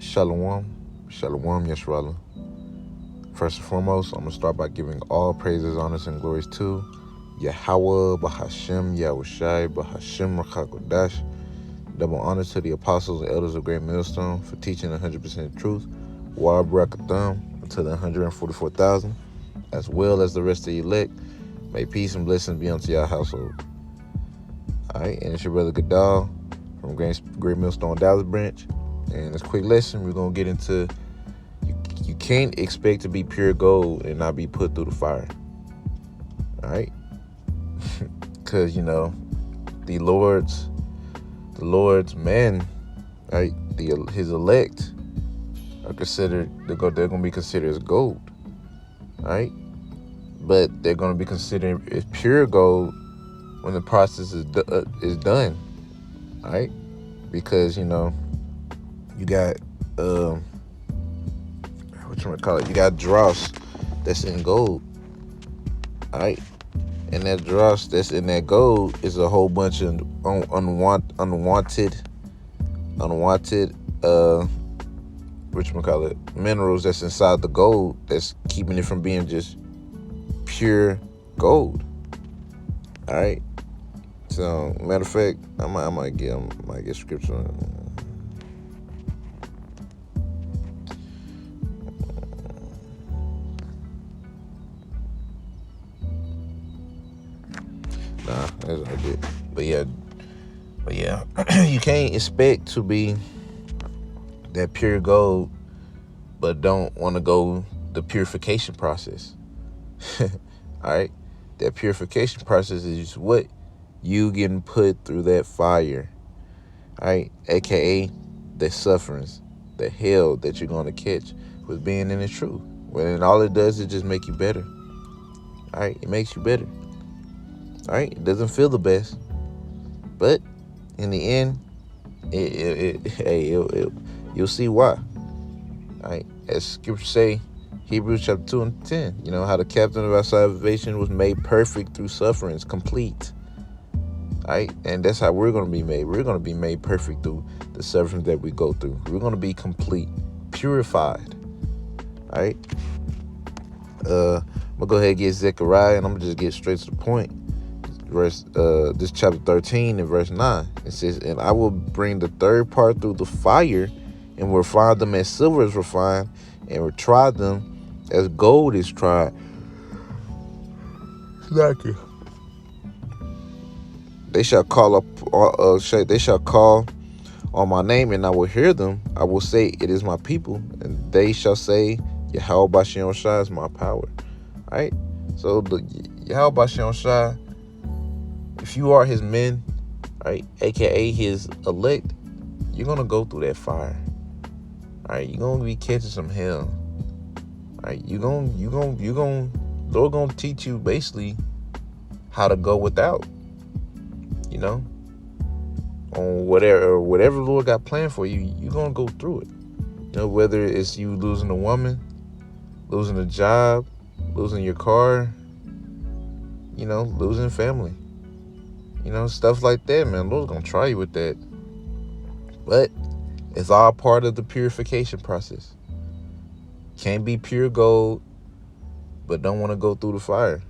Shalom, Shalom, Yeshua. First and foremost, I'm going to start by giving all praises, honors, and glories to Yahweh, Bahashem, Yahushai, Bahashem, Rachakodash. Double honors to the apostles and elders of Great Millstone for teaching 100% truth. Wa Barakatham to the 144,000, as well as the rest of the elect. May peace and blessings be unto your household. All right, and it's your brother Gadal from Great Millstone Dallas branch. And this quick lesson, we're going to get into you can't expect to be pure gold and not be put through the fire. All right? Because, the Lord's men, right? His elect are considered, they're going to be considered as gold. All right? But they're going to be considered as pure gold when the process is done. All right? Because, you got you got dross that's in gold. All right, and that dross that's in that gold is a whole bunch of unwanted minerals that's inside the gold that's keeping it from being just pure gold. All right, so matter of fact, I might get scripture on it. Nah, that's what I did. But yeah, you can't expect to be that pure gold, but don't want to go the purification process. All right, that purification process is what you getting put through that fire. All right, aka the sufferings, the hell that you're gonna catch with being in the truth. When all it does is just make you better. All right, it makes you better. All right, it doesn't feel the best, but in the end, you'll see why. All right, as scripture say, Hebrews chapter 2 and 10. How the captain of our salvation was made perfect through sufferings, complete. All right, and that's how we're going to be made. We're going to be made perfect through the sufferings that we go through. We're going to be complete, purified. All right, I'm gonna go ahead and get Zechariah, and I'm gonna just get straight to the point. This chapter 13 and verse 9, it says, and I will bring the third part through the fire and will refine them as silver is refined and will try them as gold is tried. Exactly. They shall call on my name, and I will hear them. I will say, it is my people, and they shall say, Yahweh Bashem Shai is my power. All right, so the Yahweh Bashem Shai, if you are his men, right, aka his elect, you're gonna go through that fire. All right, you're gonna be catching some hell. All right, Lord gonna teach you basically how to go without. On whatever the Lord got planned for you, you're gonna go through it. Whether it's you losing a woman, losing a job, losing your car, losing family. Stuff like that, man. Lord's gonna try you with that. But it's all part of the purification process. Can't be pure gold, but don't want to go through the fire.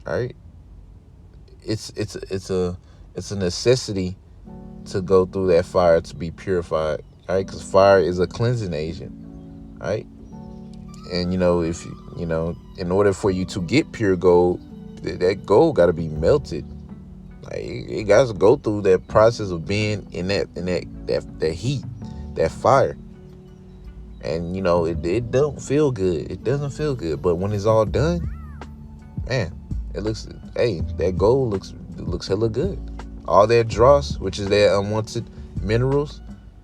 All right? It's a necessity to go through that fire to be purified. All right? Because fire is a cleansing agent. All right? And if in order for you to get pure gold, that gold got to be melted. Like, it got to go through that process of being in that heat, that fire. And it don't feel good. It doesn't feel good. But when it's all done, man, that gold looks hella good. All that dross, which is that unwanted minerals,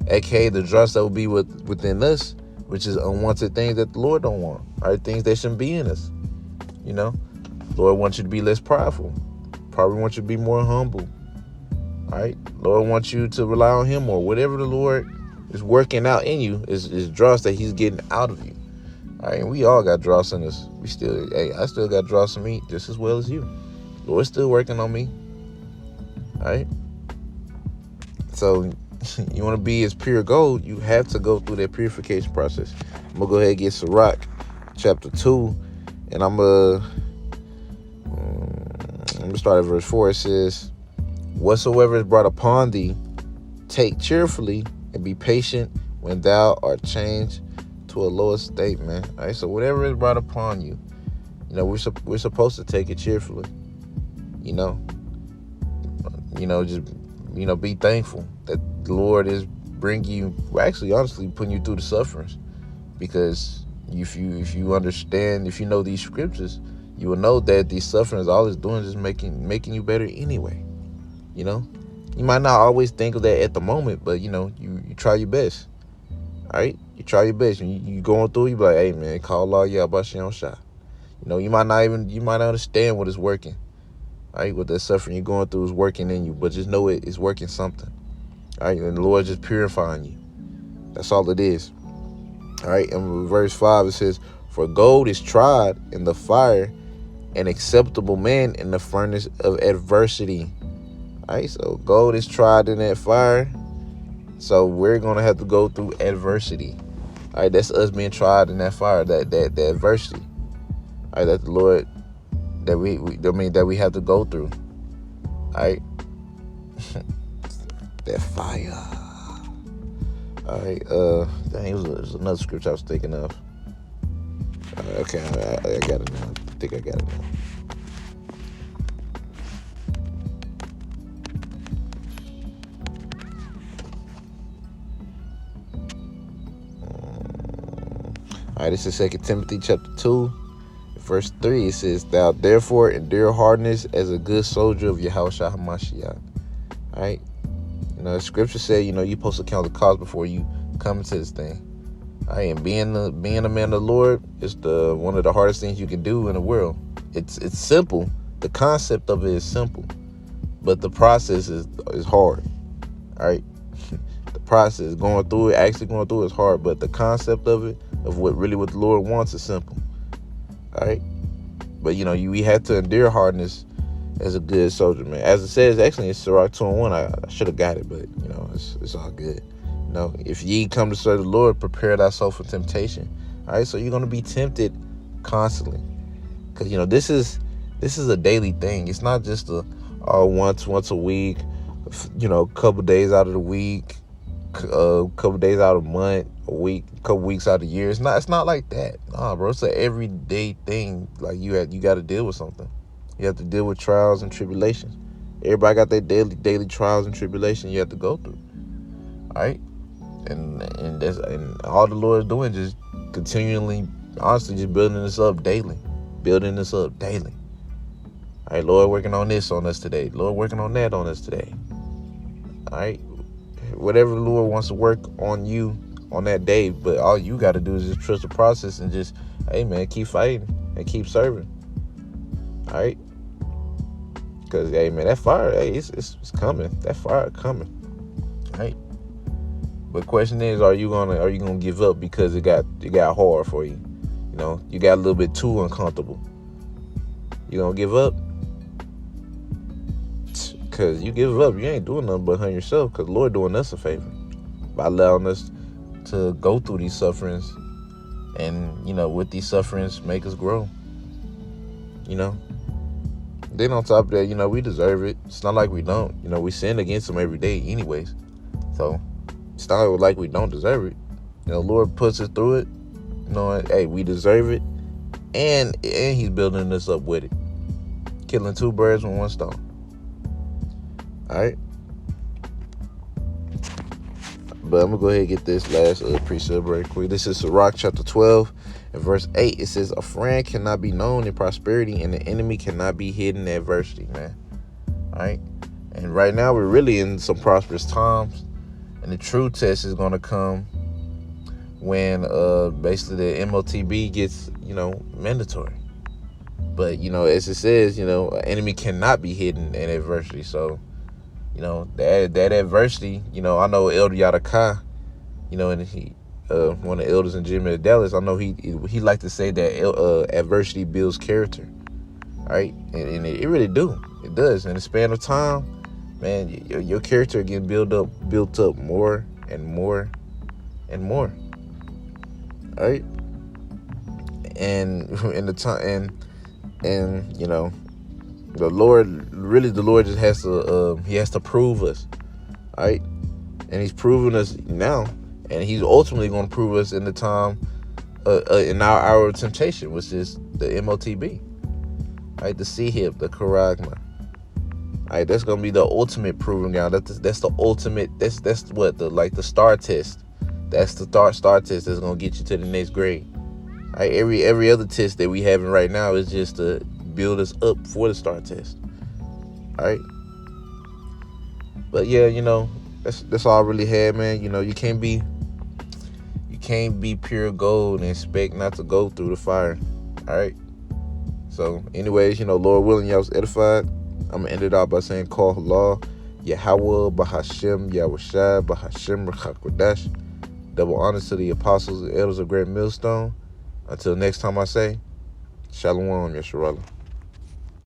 aka the dross that will be within us, which is unwanted things that the Lord don't want. All right, things that shouldn't be in us. Lord wants you to be less prideful. Probably wants you to be more humble. All right, Lord wants you to rely on him more. Whatever the Lord is working out in you is dross that he's getting out of you. All right, and we all got dross in us. I still got dross in me just as well as you. Lord's still working on me. All right, so You want to be as pure gold, you have to go through that purification process. I'm gonna go ahead and get Sirach chapter 2, and I'm gonna start at verse 4. It says, whatsoever is brought upon thee, take cheerfully, and be patient when thou art changed to a lower state, man. All right, so whatever is brought upon you, we're supposed to take it cheerfully. Just be thankful that the Lord is bringing you, actually, honestly, putting you through the sufferings, because if you understand, if you know these scriptures, you will know that these sufferings, all it's doing is making you better anyway. You might not always think of that at the moment, but you try your best. All right, you try your best. You going through, you be like, hey man, call Allah Yahbashim Shah. You might not understand what is working. All right, what that suffering you're going through is working in you, but just know it is working something. All right, and the Lord just purifying you. That's all it is. All right, and verse 5 it says, for gold is tried in the fire, an acceptable man in the furnace of adversity. All right, so gold is tried in that fire, so we're gonna have to go through adversity. All right, that's us being tried in that fire, that adversity. All right, that the Lord, that we have to go through. All right, that fire. All right, dang, it was another scripture I was thinking of. Okay, I got it now. I think I got it now. All right, this is 2 Timothy chapter 2, verse 3. It says, thou therefore endure hardness as a good soldier of Yahushua HaMashiach. All right, the scripture said, you're supposed to count the cost before you come into this thing. All right, and being a man of the Lord is one of the hardest things you can do in the world. It's simple. The concept of it is simple, but the process is hard. All right, the process actually going through is hard, but the concept of it, of what the Lord wants, is simple. All right, but we have to endure hardness as a good soldier, man. As it says, actually in Sirach 2:1, I should have got it, but it's all good. If ye come to serve the Lord, prepare thyself for temptation. All right, so you're gonna be tempted constantly, because this is a daily thing. It's not just once a week, a couple days out of the week, a couple days out of the month, a week, a couple weeks out of the year. It's not like that. Nah, bro, it's an everyday thing. Like you got to deal with something. You have to deal with trials and tribulations. Everybody got their daily trials and tribulations you have to go through. All right, and all the Lord is doing, just continually, honestly, just building this up daily. All right, Lord working on this on us today. Lord working on that on us today. All right, whatever the Lord wants to work on you on that day, but all you got to do is just trust the process and just, hey man, keep fighting and keep serving. All right, because hey man, that fire, hey, it's coming. That fire coming. All right, but question is, are you gonna give up because it got hard for you? You got a little bit too uncomfortable. You gonna give up? Because you give up, you ain't doing nothing but hurting yourself, because the Lord doing us a favor by allowing us to go through these sufferings, and with these sufferings make us grow. Then on top of that, we deserve it. It's not like we don't. We sin against him every day anyways, so it's not like we don't deserve it. The Lord puts us through it, knowing, hey, we deserve it, and he's building us up with it, killing two birds with one stone. All right, but I'm gonna go ahead and get this last precept very quick. This is Sirach chapter 12 and verse 8. It says, a friend cannot be known in prosperity, and an enemy cannot be hidden in adversity, man. All right, and right now we're really in some prosperous times, and the true test is gonna come when basically the MOTB gets mandatory. But as it says, an enemy cannot be hidden in adversity. So that adversity, I know Elder Yadaka, and he one of the elders in Jimmy Dallas, I know he like to say that adversity builds character. All right, and it really do. It does. In the span of time, man, your character getting built up more and more and more. All right, and in the time, and the Lord just has to he has to prove us. All right, and he's proving us now, and he's ultimately going to prove us in the time, in our hour of temptation, which is the MOTB. All right, the C-hip, the charagma. All right, that's gonna be the ultimate proving ground. That's the ultimate. That's what the star test. That's the star test that's gonna get you to the next grade. All right, every other test that we having right now is just to build us up for the star test. All right, but yeah, that's all I really had, man. You can't be pure gold and expect not to go through the fire. All right. So, anyways, Lord willing, y'all was edified. I'm gonna end it out by saying, call Allah, Yahweh, Bahashem, Yahushua, Bahashem, Rachakwadash. Double honors to the apostles and elders of Great Millstone. Until next time I say, Shalom, Yesharallah.